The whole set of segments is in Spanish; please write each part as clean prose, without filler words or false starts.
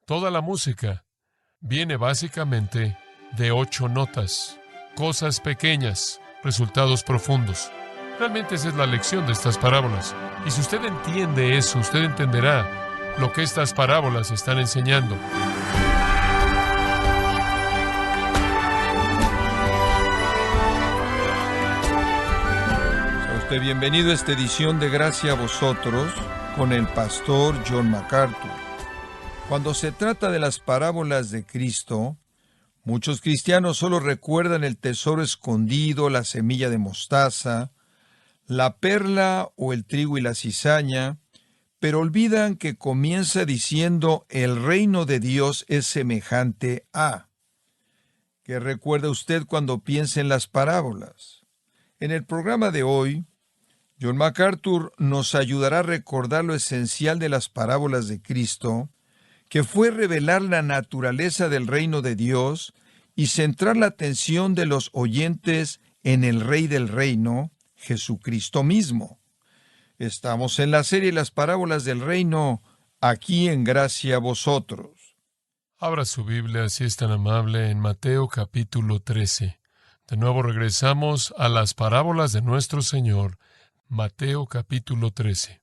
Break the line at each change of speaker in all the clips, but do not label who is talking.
Toda la música viene básicamente de 8 notas, cosas pequeñas, resultados profundos. Realmente esa es la lección de estas parábolas. Y si usted entiende eso, usted entenderá lo que estas parábolas están enseñando.
Sea usted bienvenido a esta edición de Gracia a Vosotros con el pastor John MacArthur. Cuando se trata de las parábolas de Cristo, muchos cristianos solo recuerdan el tesoro escondido, la semilla de mostaza, la perla o el trigo y la cizaña, pero olvidan que comienza diciendo el reino de Dios es semejante a. ¿Qué recuerda usted cuando piensa en las parábolas? En el programa de hoy, John MacArthur nos ayudará a recordar lo esencial de las parábolas de Cristo, que fue revelar la naturaleza del reino de Dios y centrar la atención de los oyentes en el Rey del Reino, Jesucristo mismo. Estamos en la serie Las Parábolas del Reino, aquí en Gracia a Vosotros.
Abra su Biblia, si es tan amable, en Mateo capítulo 13. De nuevo regresamos a las parábolas de nuestro Señor, Mateo capítulo 13.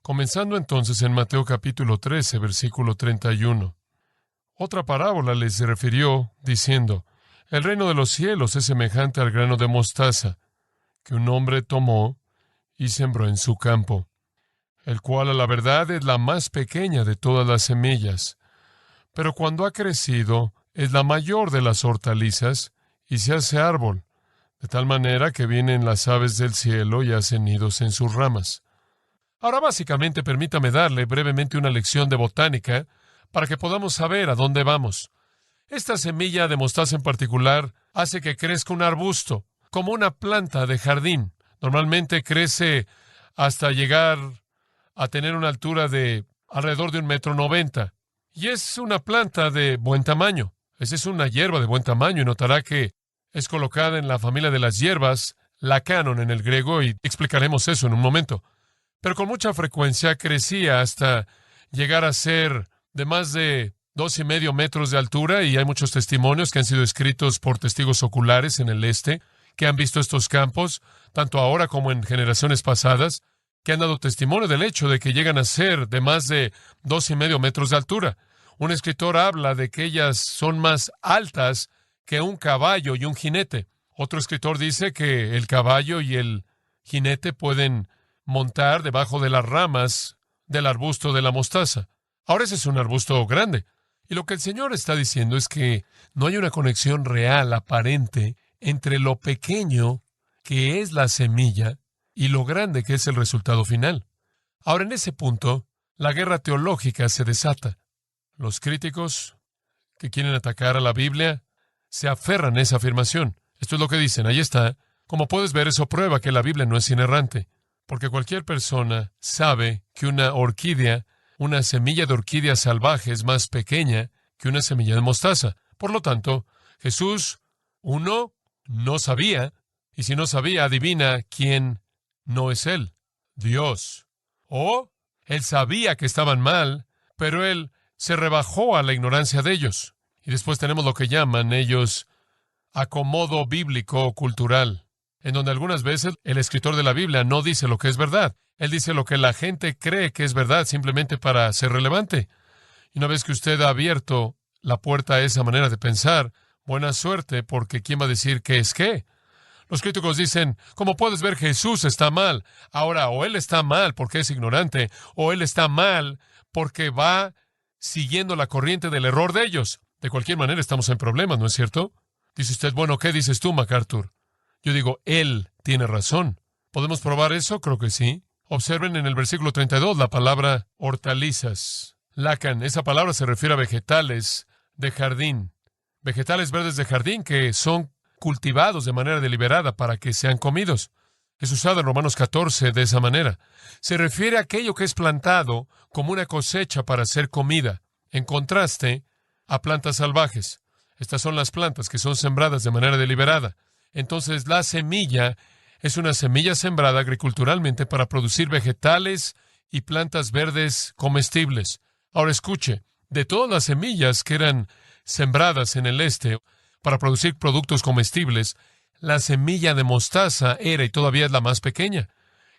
Comenzando entonces en Mateo capítulo 13, versículo 31. Otra parábola les refirió, diciendo, el reino de los cielos es semejante al grano de mostaza, que un hombre tomó y sembró en su campo, el cual a la verdad es la más pequeña de todas las semillas, pero cuando ha crecido es la mayor de las hortalizas y se hace árbol, de tal manera que vienen las aves del cielo y hacen nidos en sus ramas. Ahora, básicamente, permítame darle brevemente una lección de botánica para que podamos saber a dónde vamos. Esta semilla de mostaza en particular hace que crezca un arbusto, como una planta de jardín. Normalmente crece hasta llegar a tener una altura de alrededor de 1,90 m. Y es una planta de buen tamaño. Esa es una hierba de buen tamaño y notará que es colocada en la familia de las hierbas, lacanon en el griego, y explicaremos eso en un momento. Pero con mucha frecuencia crecía hasta llegar a ser de más de 2,5 metros de altura, y hay muchos testimonios que han sido escritos por testigos oculares en el este, que han visto estos campos, tanto ahora como en generaciones pasadas, que han dado testimonio del hecho de que llegan a ser de más de 2,5 metros de altura. Un escritor habla de que ellas son más altas que un caballo y un jinete. Otro escritor dice que el caballo y el jinete pueden montar debajo de las ramas del arbusto de la mostaza. Ahora ese es un arbusto grande. Y lo que el Señor está diciendo es que no hay una conexión real, aparente, entre lo pequeño que es la semilla y lo grande que es el resultado final. Ahora, en ese punto, la guerra teológica se desata. Los críticos que quieren atacar a la Biblia se aferran a esa afirmación. Esto es lo que dicen, ahí está. Como puedes ver, eso prueba que la Biblia no es inerrante, porque cualquier persona sabe que una orquídea, una semilla de orquídea salvaje es más pequeña que una semilla de mostaza. Por lo tanto, Jesús, uno, no sabía, y si no sabía, adivina quién no es Él, Dios. O Él sabía que estaban mal, pero Él se rebajó a la ignorancia de ellos. Y después tenemos lo que llaman ellos acomodo bíblico o cultural, en donde algunas veces el escritor de la Biblia no dice lo que es verdad. Él dice lo que la gente cree que es verdad simplemente para ser relevante. Y una vez que usted ha abierto la puerta a esa manera de pensar, buena suerte, porque ¿quién va a decir qué es qué? Los críticos dicen, como puedes ver, Jesús está mal. Ahora, o Él está mal porque es ignorante, o Él está mal porque va siguiendo la corriente del error de ellos. De cualquier manera, estamos en problemas, ¿no es cierto? Dice usted, bueno, ¿qué dices tú, MacArthur? Yo digo, Él tiene razón. ¿Podemos probar eso? Creo que sí. Observen en el versículo 32 la palabra hortalizas. Lacan, esa palabra se refiere a vegetales de jardín. Vegetales verdes de jardín que son cultivados de manera deliberada para que sean comidos. Es usado en Romanos 14 de esa manera. Se refiere a aquello que es plantado como una cosecha para ser comida, en contraste a plantas salvajes. Estas son las plantas que son sembradas de manera deliberada. Entonces, la semilla es una semilla sembrada agriculturalmente para producir vegetales y plantas verdes comestibles. Ahora escuche, De todas las semillas que eran sembradas en el este para producir productos comestibles, la semilla de mostaza era y todavía es la más pequeña.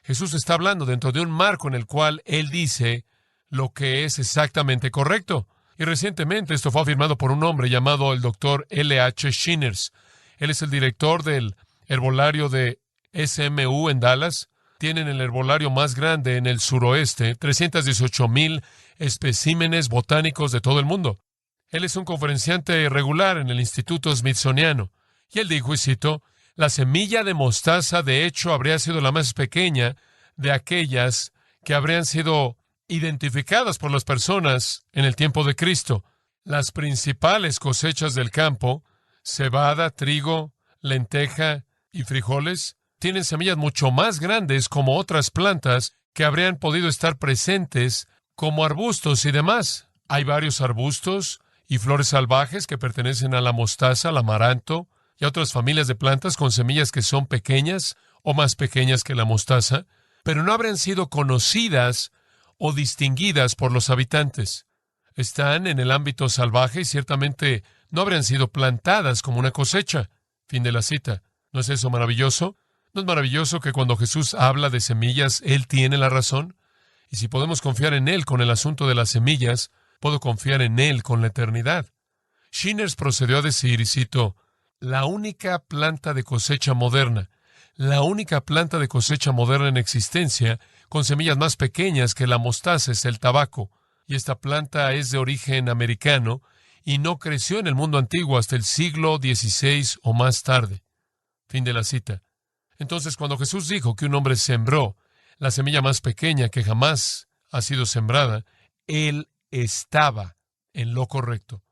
Jesús está hablando dentro de un marco en el cual Él dice lo que es exactamente correcto. Y recientemente esto fue afirmado por un hombre llamado el Dr. L.H. Shinners. Él es el director del herbolario de SMU en Dallas. Tienen el herbolario más grande en el suroeste, 318,000 especímenes botánicos de todo el mundo. Él es un conferenciante regular en el Instituto Smithsoniano. Y él dijo, y cito, la semilla de mostaza de hecho habría sido la más pequeña de aquellas que habrían sido identificadas por las personas en el tiempo de Cristo. Las principales cosechas del campo, cebada, trigo, lenteja y frijoles, tienen semillas mucho más grandes como otras plantas que habrían podido estar presentes como arbustos y demás. Hay varios arbustos y flores salvajes que pertenecen a la mostaza, al amaranto y a otras familias de plantas con semillas que son pequeñas o más pequeñas que la mostaza, pero no habrían sido conocidas o distinguidas por los habitantes. Están en el ámbito salvaje y ciertamente no habrían sido plantadas como una cosecha. Fin de la cita. ¿No es eso maravilloso? ¿No es maravilloso que cuando Jesús habla de semillas, Él tiene la razón? Y si podemos confiar en Él con el asunto de las semillas, puedo confiar en Él con la eternidad. Shinners procedió a decir, y cito, la única planta de cosecha moderna en existencia, con semillas más pequeñas que la mostaza, es el tabaco. Y esta planta es de origen americano y no creció en el mundo antiguo hasta el siglo XVI o más tarde. Fin de la cita. Entonces, cuando Jesús dijo que un hombre sembró la semilla más pequeña que jamás ha sido sembrada, Él estaba en lo correcto.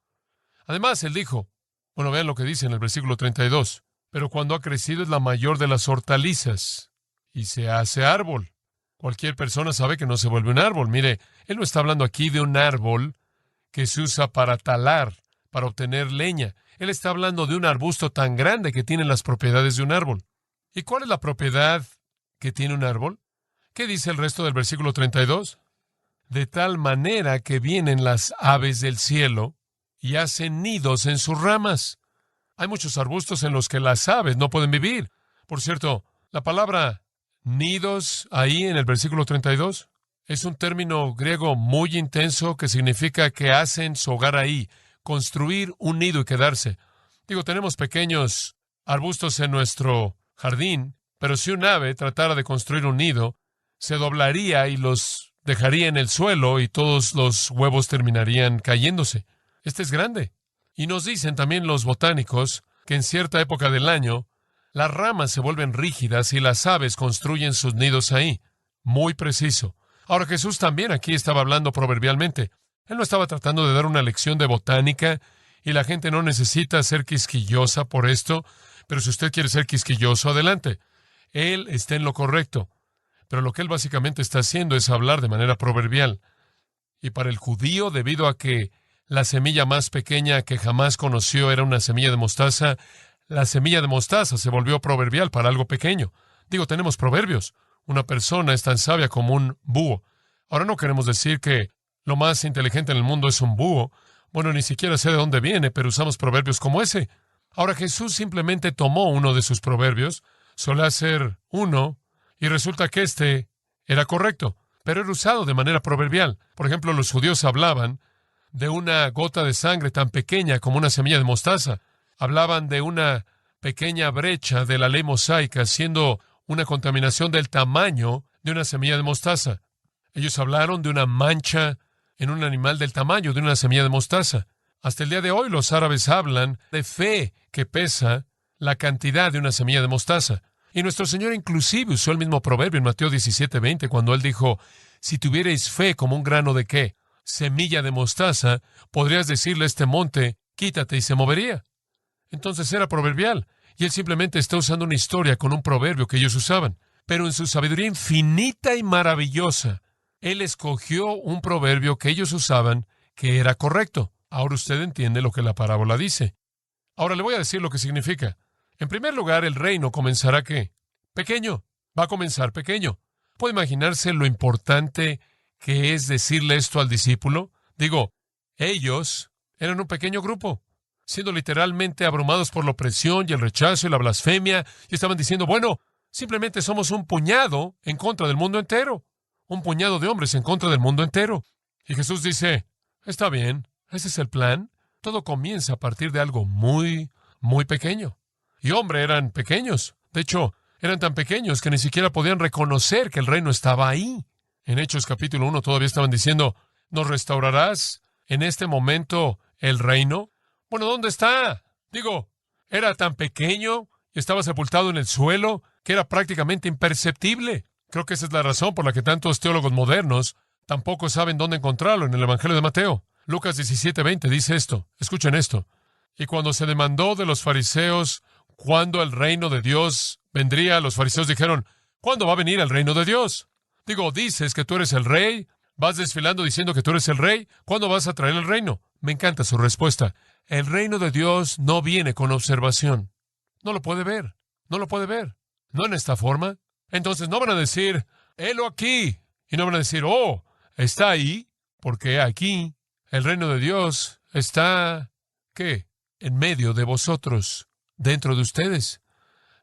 Además, Él dijo, vean lo que dice en el versículo 32, pero cuando ha crecido es la mayor de las hortalizas y se hace árbol. Cualquier persona sabe que no se vuelve un árbol. Mire, Él no está hablando aquí de un árbol que se usa para talar, para obtener leña. Él está hablando de un arbusto tan grande que tiene las propiedades de un árbol. ¿Y cuál es la propiedad que tiene un árbol? ¿Qué dice el resto del versículo 32? De tal manera que vienen las aves del cielo y hacen nidos en sus ramas. Hay muchos arbustos en los que las aves no pueden vivir. Por cierto, la palabra nidos ahí en el versículo 32 es un término griego muy intenso que significa que hacen su hogar ahí, construir un nido y quedarse. Tenemos pequeños arbustos en nuestro jardín, pero si un ave tratara de construir un nido, se doblaría y los dejaría en el suelo y todos los huevos terminarían cayéndose. Este es grande. Y nos dicen también los botánicos que en cierta época del año las ramas se vuelven rígidas y las aves construyen sus nidos ahí. Muy preciso. Ahora, Jesús también aquí estaba hablando proverbialmente. Él no estaba tratando de dar una lección de botánica y la gente no necesita ser quisquillosa por esto, pero si usted quiere ser quisquilloso, adelante. Él está en lo correcto. Pero lo que él básicamente está haciendo es hablar de manera proverbial. Y para el judío, debido a que la semilla más pequeña que jamás conoció era una semilla de mostaza, la semilla de mostaza se volvió proverbial para algo pequeño. Tenemos proverbios. Una persona es tan sabia como un búho. Ahora no queremos decir que lo más inteligente en el mundo es un búho. Ni siquiera sé de dónde viene, pero usamos proverbios como ese. Ahora Jesús simplemente tomó uno de sus proverbios, solía ser uno, y resulta que este era correcto, pero era usado de manera proverbial. Por ejemplo, los judíos hablaban de una gota de sangre tan pequeña como una semilla de mostaza. Hablaban de una pequeña brecha de la ley mosaica, siendo una contaminación del tamaño de una semilla de mostaza. Ellos hablaron de una mancha en un animal del tamaño de una semilla de mostaza. Hasta el día de hoy los árabes hablan de fe que pesa la cantidad de una semilla de mostaza. Y nuestro Señor inclusive usó el mismo proverbio en Mateo 17:20, cuando Él dijo, si tuvierais fe como un grano de ¿qué? Semilla de mostaza, podrías decirle a este monte, quítate y se movería. Entonces era proverbial. Y Él simplemente está usando una historia con un proverbio que ellos usaban. Pero en su sabiduría infinita y maravillosa, Él escogió un proverbio que ellos usaban que era correcto. Ahora usted entiende lo que la parábola dice. Ahora le voy a decir lo que significa. En primer lugar, el reino comenzará ¿qué? Pequeño. Va a comenzar pequeño. ¿Puede imaginarse lo importante que es decirle esto al discípulo? Ellos eran un pequeño grupo, siendo literalmente abrumados por la opresión y el rechazo y la blasfemia, y estaban diciendo, bueno, simplemente somos un puñado en contra del mundo entero, un puñado de hombres en contra del mundo entero. Y Jesús dice, está bien, ese es el plan. Todo comienza a partir de algo muy, muy pequeño. Y hombre, eran pequeños. De hecho, eran tan pequeños que ni siquiera podían reconocer que el reino estaba ahí. En Hechos capítulo 1 todavía estaban diciendo, ¿nos restaurarás en este momento el reino? Bueno, ¿dónde está? Digo, era tan pequeño y estaba sepultado en el suelo que era prácticamente imperceptible. Creo que esa es la razón por la que tantos teólogos modernos tampoco saben dónde encontrarlo en el Evangelio de Mateo. Lucas 17:20 dice esto. Escuchen esto. Y cuando se demandó de los fariseos cuándo el reino de Dios vendría, los fariseos dijeron, ¿cuándo va a venir el reino de Dios? Digo, dices que tú eres el rey, vas desfilando diciendo que tú eres el rey, ¿cuándo vas a traer el reino? Me encanta su respuesta. El reino de Dios no viene con observación. No lo puede ver, no lo puede ver. No en esta forma. Entonces no van a decir, helo aquí. Y no van a decir, oh, está ahí, porque aquí el reino de Dios está, ¿qué? En medio de vosotros, dentro de ustedes.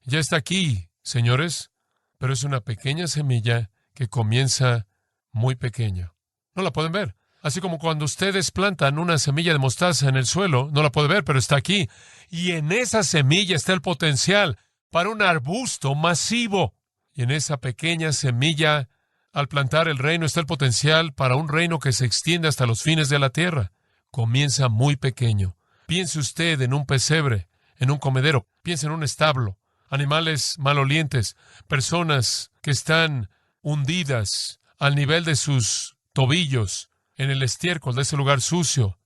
Ya está aquí, señores, pero es una pequeña semilla que comienza muy pequeña. No la pueden ver. Así como cuando ustedes plantan una semilla de mostaza en el suelo, no la puede ver, pero está aquí. Y en esa semilla está el potencial para un arbusto masivo. Y en esa pequeña semilla, al plantar el reino, está el potencial para un reino que se extiende hasta los fines de la tierra. Comienza muy pequeño. Piense usted en un pesebre, en un comedero. Piense en un establo. Animales malolientes, personas que están hundidas al nivel de sus tobillos, en el estiércol de ese lugar sucio.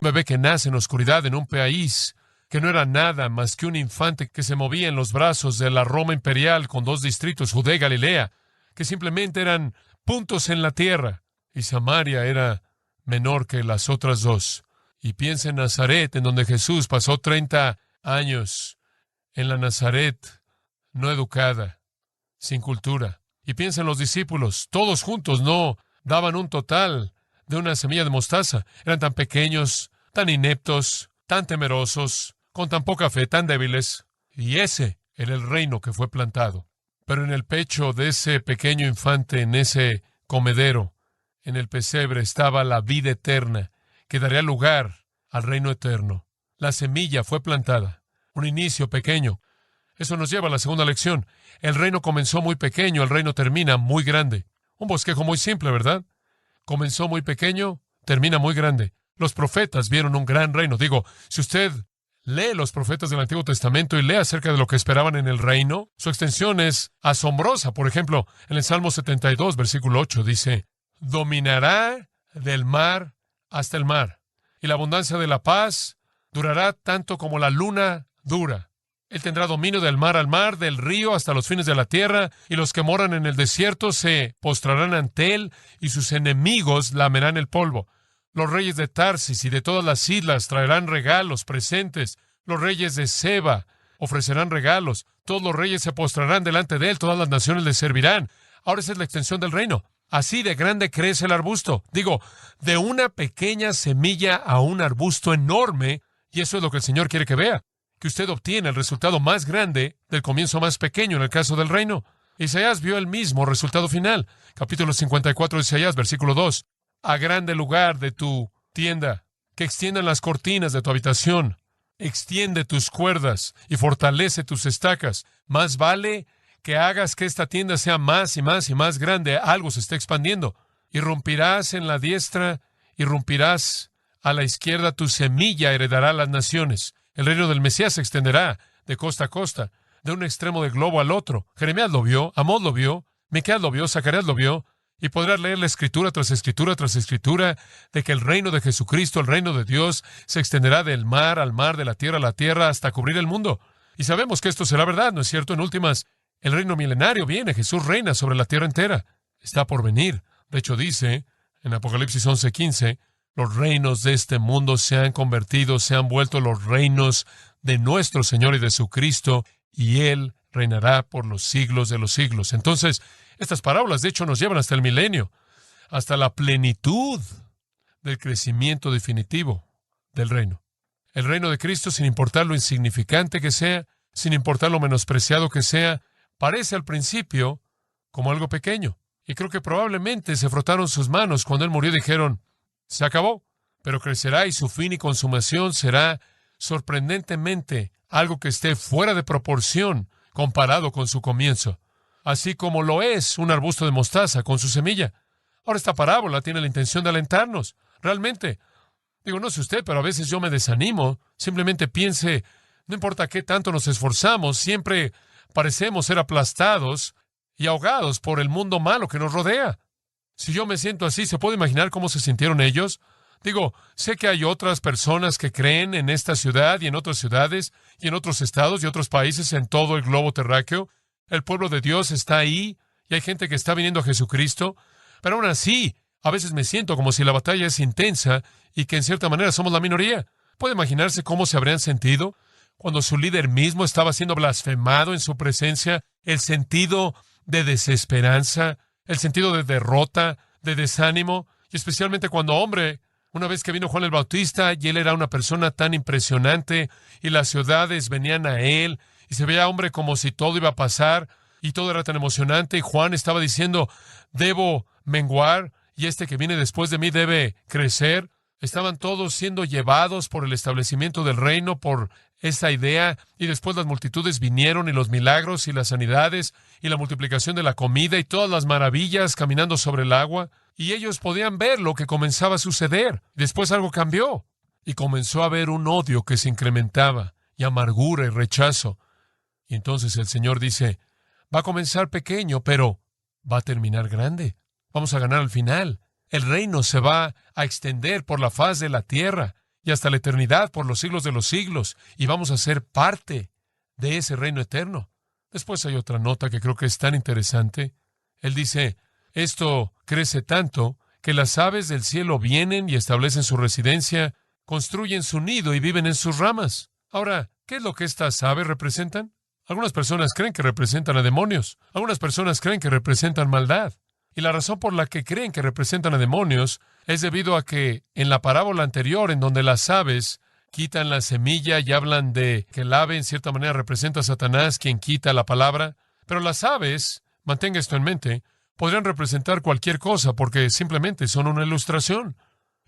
Bebé que nace en oscuridad en un país que no era nada más que un infante que se movía en los brazos de la Roma imperial con 2 distritos, Judea y Galilea, que simplemente eran puntos en la tierra, y Samaria era menor que las otras 2. Y piensa en Nazaret, en donde Jesús pasó 30 años, en la Nazaret no educada, sin cultura. Y piensa en los discípulos, todos juntos no daban un total de una semilla de mostaza. Eran tan pequeños, tan ineptos, tan temerosos, con tan poca fe, tan débiles. Y ese era el reino que fue plantado. Pero en el pecho de ese pequeño infante, en ese comedero, en el pesebre, estaba la vida eterna, que daría lugar al reino eterno. La semilla fue plantada, un inicio pequeño. Eso nos lleva a la segunda lección. El reino comenzó muy pequeño, el reino termina muy grande. Un bosquejo muy simple, ¿verdad? Comenzó muy pequeño, termina muy grande. Los profetas vieron un gran reino. Digo, si usted lee los profetas del Antiguo Testamento y lee acerca de lo que esperaban en el reino, su extensión es asombrosa. Por ejemplo, en el Salmo 72, versículo 8, dice, dominará del mar hasta el mar, y la abundancia de la paz durará tanto como la luna dura. Él tendrá dominio del mar al mar, del río hasta los fines de la tierra, y los que moran en el desierto se postrarán ante él, y sus enemigos lamerán el polvo. Los reyes de Tarsis y de todas las islas traerán regalos, presentes. Los reyes de Seba ofrecerán regalos. Todos los reyes se postrarán delante de él, todas las naciones le servirán. Ahora esa es la extensión del reino. Así de grande crece el arbusto. Digo, de una pequeña semilla a un arbusto enorme, y eso es lo que el Señor quiere que vea. Que usted obtiene el resultado más grande del comienzo más pequeño en el caso del reino. Isaías vio el mismo resultado final. Capítulo 54 de Isaías, versículo 2. A grande lugar de tu tienda, que extiendan las cortinas de tu habitación. Extiende tus cuerdas y fortalece tus estacas. Más vale que hagas que esta tienda sea más y más y más grande. Algo se está expandiendo. Irrumpirás en la diestra, irrumpirás a la izquierda. Tu semilla heredará las naciones. El reino del Mesías se extenderá de costa a costa, de un extremo del globo al otro. Jeremías lo vio, Amós lo vio, Miqueas lo vio, Zacarías lo vio, y podrás leer la escritura tras escritura tras escritura de que el reino de Jesucristo, el reino de Dios, se extenderá del mar al mar, de la tierra a la tierra, hasta cubrir el mundo. Y sabemos que esto será verdad, ¿no es cierto? En últimas, el reino milenario viene, Jesús reina sobre la tierra entera. Está por venir. De hecho, dice en Apocalipsis 11:15, los reinos de este mundo se han convertido, se han vuelto los reinos de nuestro Señor y de su Cristo, y Él reinará por los siglos de los siglos. Entonces, estas parábolas, de hecho, nos llevan hasta el milenio, hasta la plenitud del crecimiento definitivo del reino. El reino de Cristo, sin importar lo insignificante que sea, sin importar lo menospreciado que sea, parece al principio como algo pequeño. Y creo que probablemente se frotaron sus manos cuando Él murió y dijeron, se acabó, pero crecerá y su fin y consumación será sorprendentemente algo que esté fuera de proporción comparado con su comienzo, así como lo es un arbusto de mostaza con su semilla. Ahora, esta parábola tiene la intención de alentarnos, realmente. Digo, no sé usted, pero a veces yo me desanimo. Simplemente piense, no importa qué tanto nos esforzamos, siempre parecemos ser aplastados y ahogados por el mundo malo que nos rodea. Si yo me siento así, ¿se puede imaginar cómo se sintieron ellos? Digo, sé que hay otras personas que creen en esta ciudad y en otras ciudades y en otros estados y otros países en todo el globo terráqueo. El pueblo de Dios está ahí y hay gente que está viniendo a Jesucristo. Pero aún así, a veces me siento como si la batalla es intensa y que en cierta manera somos la minoría. ¿Puede imaginarse cómo se habrían sentido cuando su líder mismo estaba siendo blasfemado en su presencia? El sentido de desesperanza, el sentido de derrota, de desánimo, y especialmente cuando, hombre, una vez que vino Juan el Bautista y él era una persona tan impresionante y las ciudades venían a él y se veía, hombre, como si todo iba a pasar y todo era tan emocionante y Juan estaba diciendo, debo menguar y este que viene después de mí debe crecer. Estaban todos siendo llevados por el establecimiento del reino, por esa idea, y después las multitudes vinieron y los milagros y las sanidades y la multiplicación de la comida y todas las maravillas caminando sobre el agua, y ellos podían ver lo que comenzaba a suceder. Después algo cambió y comenzó a haber un odio que se incrementaba y amargura y rechazo. Y entonces el Señor dice, va a comenzar pequeño, pero va a terminar grande. Vamos a ganar al final. El reino se va a extender por la faz de la tierra y hasta la eternidad, por los siglos de los siglos, y vamos a ser parte de ese reino eterno. Después hay otra nota que creo que es tan interesante. Él dice, esto crece tanto que las aves del cielo vienen y establecen su residencia, construyen su nido y viven en sus ramas. Ahora, ¿qué es lo que estas aves representan? Algunas personas creen que representan a demonios. Algunas personas creen que representan maldad. Y la razón por la que creen que representan a demonios es debido a que en la parábola anterior, en donde las aves quitan la semilla y hablan de que el ave en cierta manera representa a Satanás, quien quita la palabra, pero las aves, mantenga esto en mente, podrían representar cualquier cosa porque simplemente son una ilustración.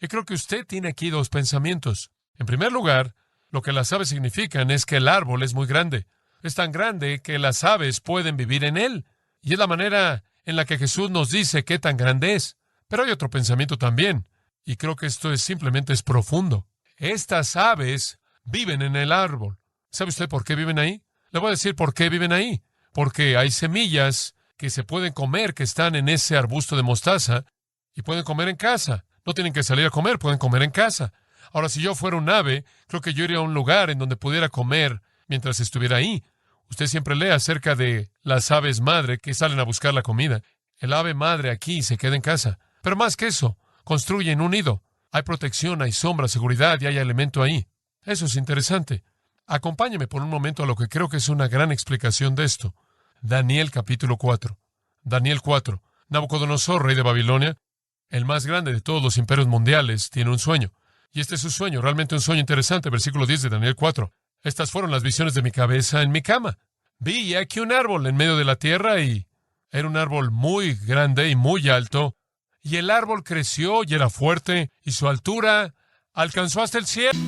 Y creo que usted tiene aquí dos pensamientos. En primer lugar, lo que las aves significan es que el árbol es muy grande. Es tan grande que las aves pueden vivir en él. Y es la manera en la que Jesús nos dice qué tan grande es. Pero hay otro pensamiento también, y creo que esto simplemente es profundo. Estas aves viven en el árbol. ¿Sabe usted por qué viven ahí? Le voy a decir por qué viven ahí. Porque hay semillas que se pueden comer, que están en ese arbusto de mostaza, y pueden comer en casa. No tienen que salir a comer, pueden comer en casa. Ahora, si yo fuera un ave, creo que yo iría a un lugar en donde pudiera comer mientras estuviera ahí. Usted siempre lee acerca de las aves madre que salen a buscar la comida. El ave madre aquí se queda en casa. Pero más que eso, construyen un nido. Hay protección, hay sombra, seguridad y hay alimento ahí. Eso es interesante. Acompáñeme por un momento a lo que creo que es una gran explicación de esto. Daniel capítulo 4. Daniel 4. Nabucodonosor, rey de Babilonia, el más grande de todos los imperios mundiales, tiene un sueño. Y este es su sueño, realmente un sueño interesante. Versículo 10 de Daniel 4. Estas fueron las visiones de mi cabeza en mi cama. Vi aquí un árbol en medio de la tierra y era un árbol muy grande y muy alto, y el árbol creció y era fuerte, y su altura alcanzó hasta el cielo.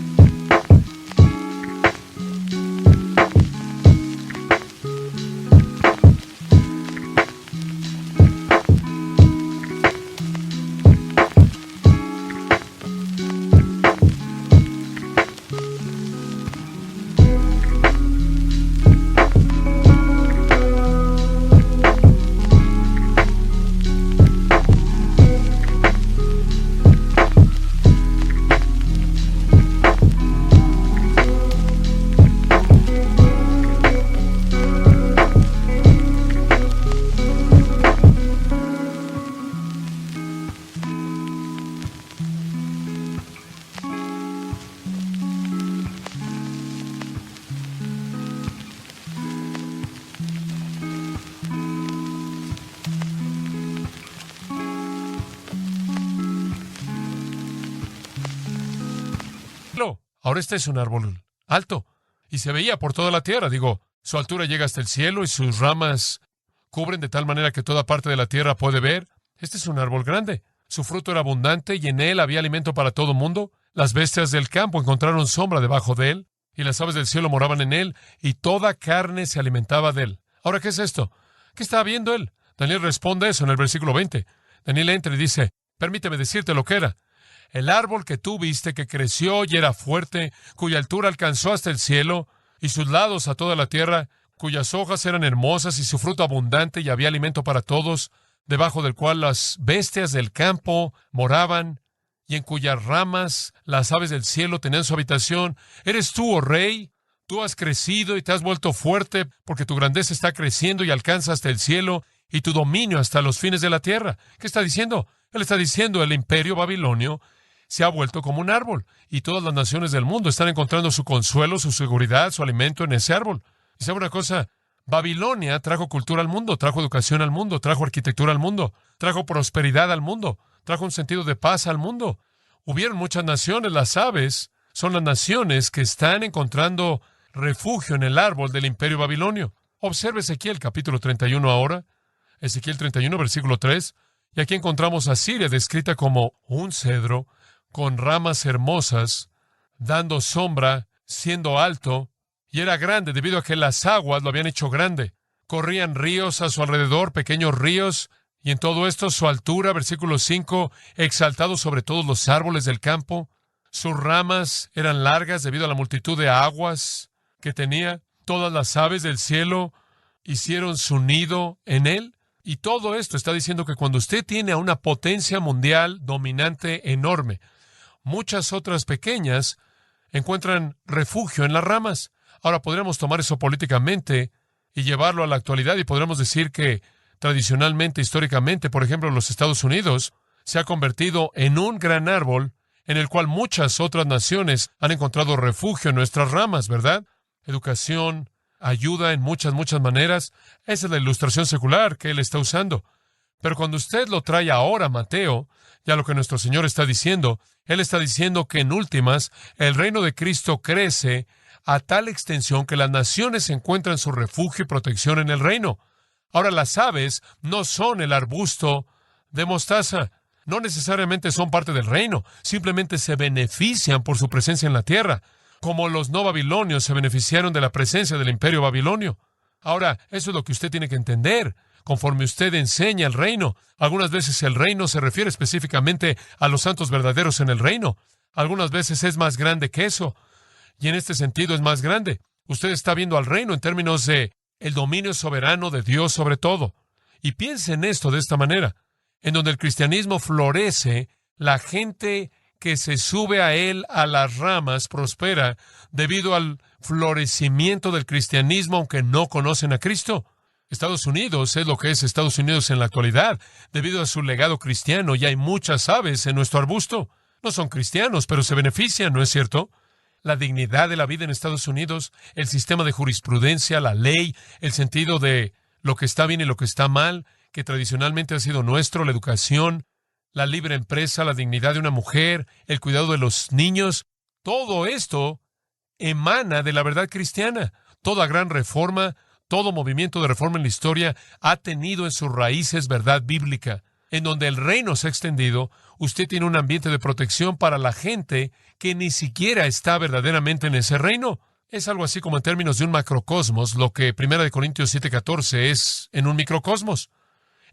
Ahora este es un árbol alto y se veía por toda la tierra. Digo, su altura llega hasta el cielo y sus ramas cubren de tal manera que toda parte de la tierra puede ver. Este es un árbol grande. Su fruto era abundante y en él había alimento para todo mundo. Las bestias del campo encontraron sombra debajo de él y las aves del cielo moraban en él y toda carne se alimentaba de él. Ahora, ¿qué es esto? ¿Qué estaba viendo él? Daniel responde eso en el versículo 20. Daniel entra y dice, permíteme decirte lo que era. El árbol que tú viste, que creció y era fuerte, cuya altura alcanzó hasta el cielo, y sus lados a toda la tierra, cuyas hojas eran hermosas y su fruto abundante, y había alimento para todos, debajo del cual las bestias del campo moraban, y en cuyas ramas las aves del cielo tenían su habitación. ¿Eres tú, oh rey? Tú has crecido y te has vuelto fuerte, porque tu grandeza está creciendo y alcanza hasta el cielo, y tu dominio hasta los fines de la tierra. ¿Qué está diciendo? Él está diciendo, el imperio babilonio se ha vuelto como un árbol, y todas las naciones del mundo están encontrando su consuelo, su seguridad, su alimento en ese árbol. Y sabe una cosa, Babilonia trajo cultura al mundo, trajo educación al mundo, trajo arquitectura al mundo, trajo prosperidad al mundo, trajo un sentido de paz al mundo. Hubieron muchas naciones, las aves son las naciones que están encontrando refugio en el árbol del imperio babilonio. Observe Ezequiel capítulo 31 ahora, Ezequiel 31 versículo 3, y aquí encontramos a Siria descrita como un cedro, con ramas hermosas, dando sombra, siendo alto, y era grande debido a que las aguas lo habían hecho grande. Corrían ríos a su alrededor, pequeños ríos, y en todo esto su altura, versículo 5, exaltado sobre todos los árboles del campo. Sus ramas eran largas debido a la multitud de aguas que tenía. Todas las aves del cielo hicieron su nido en él. Y todo esto está diciendo que cuando usted tiene a una potencia mundial dominante enorme, muchas otras pequeñas encuentran refugio en las ramas. Ahora podríamos tomar eso políticamente y llevarlo a la actualidad y podríamos decir que tradicionalmente, históricamente, por ejemplo, los Estados Unidos se ha convertido en un gran árbol en el cual muchas otras naciones han encontrado refugio en nuestras ramas, ¿verdad? Educación, ayuda en muchas maneras. Esa es la ilustración secular que él está usando. Pero cuando usted lo trae ahora, Mateo, ya lo que nuestro Señor está diciendo, Él está diciendo que en últimas el reino de Cristo crece a tal extensión que las naciones encuentran su refugio y protección en el reino. Ahora, las aves no son el arbusto de mostaza. No necesariamente son parte del reino. Simplemente se benefician por su presencia en la tierra, como los no babilonios se beneficiaron de la presencia del imperio babilonio. Ahora, eso es lo que usted tiene que entender. Conforme usted enseña el reino, algunas veces el reino se refiere específicamente a los santos verdaderos en el reino. Algunas veces es más grande que eso. Y en este sentido es más grande. Usted está viendo al reino en términos de el dominio soberano de Dios sobre todo. Y piense en esto de esta manera. En donde el cristianismo florece, la gente que se sube a él a las ramas prospera debido al florecimiento del cristianismo, aunque no conocen a Cristo. Estados Unidos es lo que es Estados Unidos en la actualidad, debido a su legado cristiano, y hay muchas aves en nuestro arbusto. No son cristianos, pero se benefician, ¿no es cierto? La dignidad de la vida en Estados Unidos, el sistema de jurisprudencia, la ley, el sentido de lo que está bien y lo que está mal, que tradicionalmente ha sido nuestro, la educación, la libre empresa, la dignidad de una mujer, el cuidado de los niños, todo esto emana de la verdad cristiana. Toda gran reforma, todo movimiento de reforma en la historia ha tenido en sus raíces verdad bíblica. en donde el reino se ha extendido, usted tiene un ambiente de protección para la gente que ni siquiera está verdaderamente en ese reino. Es algo así como en términos de un macrocosmos, lo que 1 Corintios 7:14 es en un microcosmos,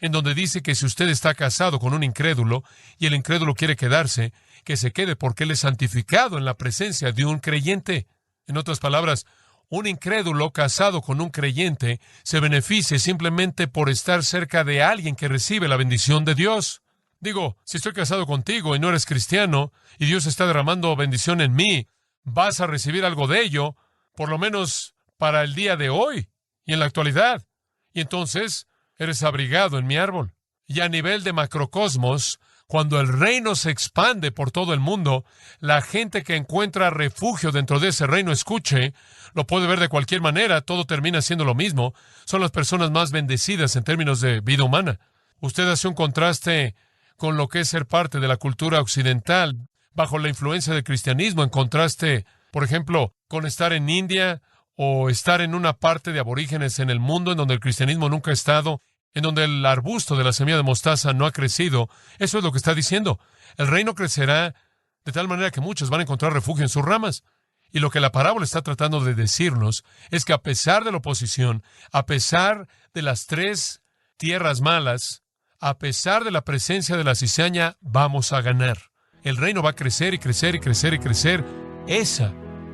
en donde dice que si usted está casado con un incrédulo y el incrédulo quiere quedarse, que se quede porque él es santificado en la presencia de un creyente. En otras palabras, un incrédulo casado con un creyente se beneficia simplemente por estar cerca de alguien que recibe la bendición de Dios. Digo, si estoy casado contigo y no eres cristiano y Dios está derramando bendición en mí, vas a recibir algo de ello, por lo menos para el día de hoy y en la actualidad. Y entonces eres abrigado en mi árbol. Y a nivel de macrocosmos, cuando el reino se expande por todo el mundo, la gente que encuentra refugio dentro de ese reino, escuche, lo puede ver de cualquier manera, todo termina siendo lo mismo. Son las personas más bendecidas en términos de vida humana. Usted hace un contraste con lo que es ser parte de la cultura occidental, bajo la influencia del cristianismo, en contraste, por ejemplo, con estar en India o estar en una parte de aborígenes en el mundo en donde el cristianismo nunca ha estado, en donde el arbusto de la semilla de mostaza no ha crecido. Eso es lo que está diciendo. El reino crecerá de tal manera que muchos van a encontrar refugio en sus ramas. Y lo que la parábola está tratando de decirnos es que a pesar de la oposición, a pesar de las 3 tierras malas, a pesar de la presencia de la cizaña, vamos a ganar. El reino va a crecer y crecer y crecer y crecer. Esa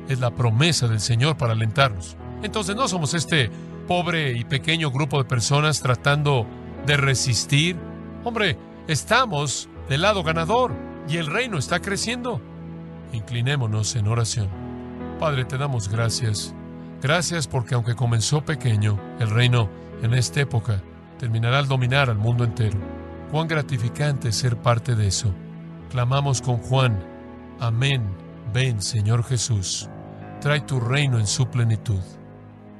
es la promesa del Señor para alentarnos. Entonces no somos este pobre y pequeño grupo de personas tratando de resistir. Hombre, estamos del lado ganador y el reino está creciendo. Inclinémonos en oración. Padre, te damos gracias. Gracias porque aunque comenzó pequeño, el reino en esta época terminará al dominar al mundo entero. Cuán gratificante es ser parte de eso. Clamamos con Juan. Amén. Ven, Señor Jesús. Trae tu reino en su plenitud.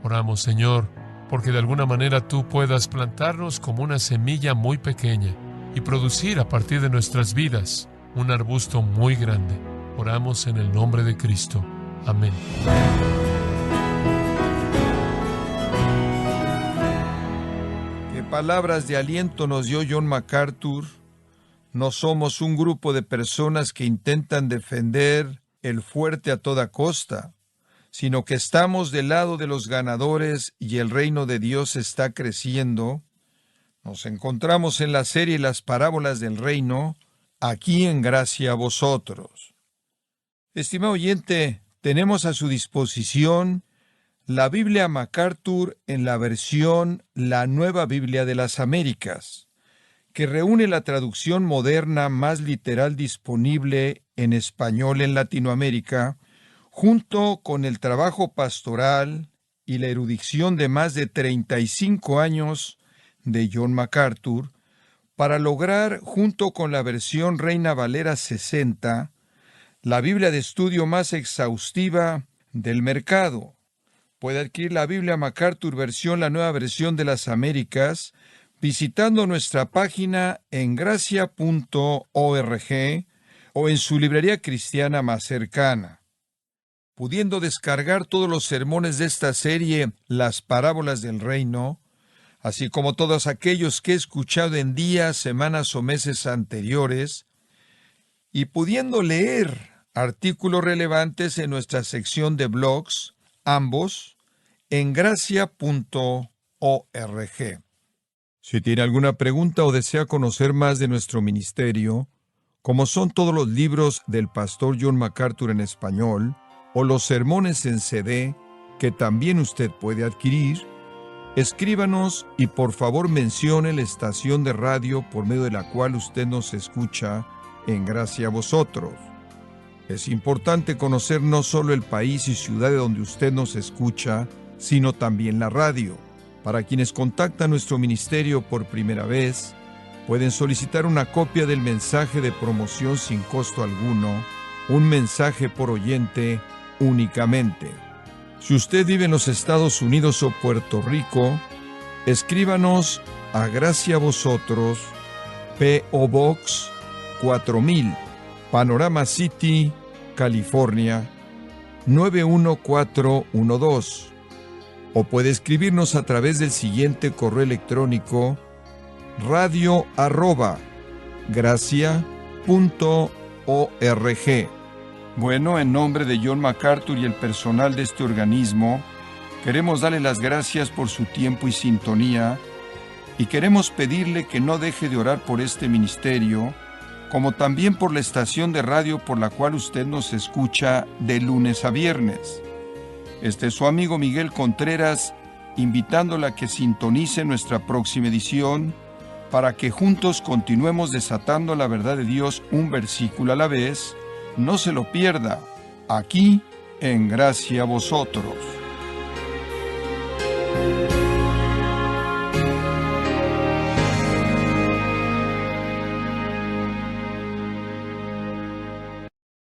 Oramos, Señor, porque de alguna manera tú puedas plantarnos como una semilla muy pequeña y producir a partir de nuestras vidas un arbusto muy grande. Oramos en el nombre de Cristo. Amén.
Qué palabras de aliento nos dio John MacArthur. No somos un grupo de personas que intentan defender el fuerte a toda costa, sino que estamos del lado de los ganadores y el reino de Dios está creciendo. Nos encontramos en la serie Las Parábolas del Reino, aquí en Gracia a Vosotros. Estimado oyente, tenemos a su disposición la Biblia MacArthur en la versión La Nueva Biblia de las Américas, que reúne la traducción moderna más literal disponible en español en Latinoamérica, junto con el trabajo pastoral y la erudición de más de 35 años de John MacArthur, para lograr, junto con la versión Reina Valera 60, la Biblia de estudio más exhaustiva del mercado. Puede adquirir la Biblia MacArthur versión La Nueva Versión de las Américas visitando nuestra página en gracia.org o en su librería cristiana más cercana. Pudiendo descargar todos los sermones de esta serie, Las Parábolas del Reino, así como todos aquellos que he escuchado en días, semanas o meses anteriores, y pudiendo leer artículos relevantes en nuestra sección de blogs, ambos, en gracia.org. Si tiene alguna pregunta o desea conocer más de nuestro ministerio, como son todos los libros del pastor John MacArthur en español, o los sermones en CD, que también usted puede adquirir, escríbanos y por favor mencione la estación de radio por medio de la cual usted nos escucha en Gracia a Vosotros. Es importante conocer no solo el país y ciudad de donde usted nos escucha, sino también la radio. Para quienes contactan nuestro ministerio por primera vez, pueden solicitar una copia del mensaje de promoción sin costo alguno, un mensaje por oyente únicamente. Si usted vive en los Estados Unidos o Puerto Rico, escríbanos a Gracia a Vosotros, P.O. Box 4000, Panorama City, California, 91412. O puede escribirnos a través del siguiente correo electrónico: radio@gracia.org. gracia.org. Bueno, en nombre de John MacArthur y el personal de este organismo, queremos darle las gracias por su tiempo y sintonía, y queremos pedirle que no deje de orar por este ministerio, como también por la estación de radio por la cual usted nos escucha de lunes a viernes. Este es su amigo Miguel Contreras, invitándola a que sintonice nuestra próxima edición, para que juntos continuemos desatando la verdad de Dios un versículo a la vez. No se lo pierda, aquí en Gracia a Vosotros.